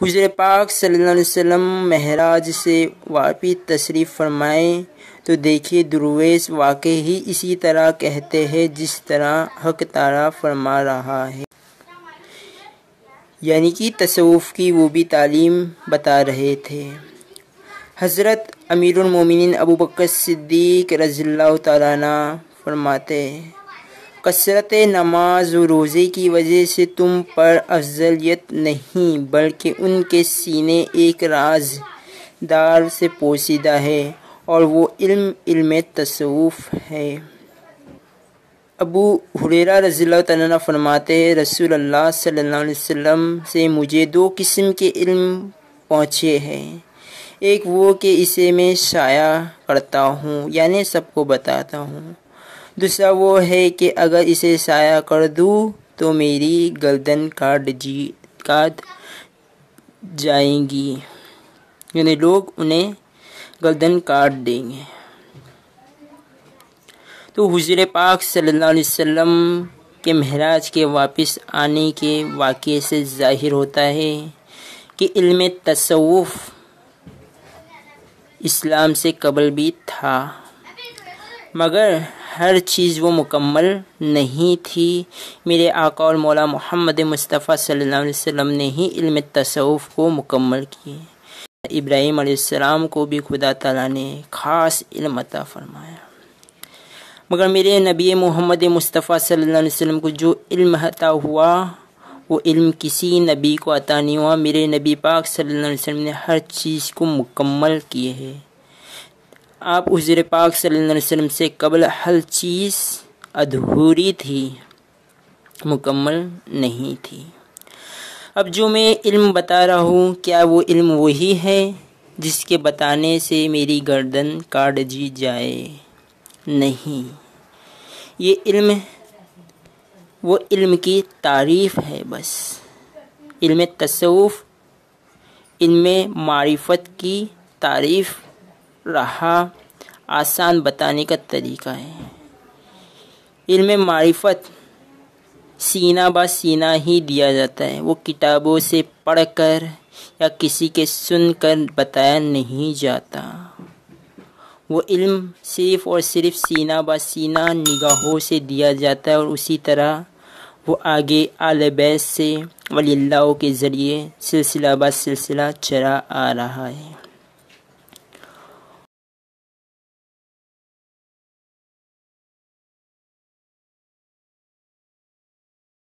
حضور پاک صلی اللہ علیہ وسلم معراج سے واپس تشریف فرمائے تو دیکھیے درویش واقعی ہی اسی طرح کہتے ہیں جس طرح حق تعالیٰ فرما رہا ہے، یعنی کہ تصوف کی وہ بھی تعلیم بتا رہے تھے۔ حضرت امیر المومنین ابو بکر صدیق رضی اللہ تعالیٰ عنہ فرماتے ہیں، کثرت نماز و روزے کی وجہ سے تم پر افضلیت نہیں بلکہ ان کے سینے ایک راز دار سے پوشیدہ ہے اور وہ علم تصوف ہے۔ ابو ہریرہ رضی اللہ تعالیٰ عنہ فرماتے ہیں، رسول اللہ صلی اللہ علیہ وسلم سے مجھے 2 قسم کے علم پہنچے ہیں، ایک وہ کہ اسے میں شائع کرتا ہوں یعنی سب کو بتاتا ہوں، دوسرا وہ ہے کہ اگر اسے شائع کر دوں تو میری گردن کاٹ جائیں گی، یعنی لوگ انہیں گردن کاٹ دیں گے۔ تو حضور پاک صلی اللہ علیہ وسلم کے معراج کے واپس آنے کے واقعے سے ظاہر ہوتا ہے کہ علم تصوف اسلام سے قبل بھی تھا، مگر ہر چیز وہ مکمل نہیں تھی۔ میرے آقا اور مولا محمد مصطفیٰ صلی اللہ علیہ وسلم نے ہی علم تصوف کو مکمل کیے۔ ابراہیم علیہ السلام کو بھی خدا تعالیٰ نے خاص علم عطا فرمایا، مگر میرے نبی محمد مصطفیٰ صلی اللہ علیہ وسلم کو جو علم عطا ہوا وہ علم کسی نبی کو عطا نہیں ہوا۔ میرے نبی پاک صلی اللہ علیہ وسلم نے ہر چیز کو مکمل کیے ہیں۔ آپ حضور پاک صلی اللہ علیہ وسلم سے قبل ہر چیز ادھوری تھی، مکمل نہیں تھی۔ اب جو میں علم بتا رہا ہوں کیا وہ علم وہی ہے جس کے بتانے سے میری گردن کاٹ دی جائے؟ نہیں، یہ علم وہ علم کی تعریف ہے بس۔ علم تصوف علم معرفت کی تعریف رہا، آسان بتانے کا طریقہ ہے۔ علم معرفت سینہ بہ سینہ ہی دیا جاتا ہے، وہ کتابوں سے پڑھ کر یا کسی کے سن کر بتایا نہیں جاتا۔ وہ علم صرف اور صرف سینہ بہ سینہ نگاہوں سے دیا جاتا ہے، اور اسی طرح وہ آگے اہل بیت سے ولی اللہ کے ذریعے سلسلہ بہ سلسلہ چلا آ رہا ہے۔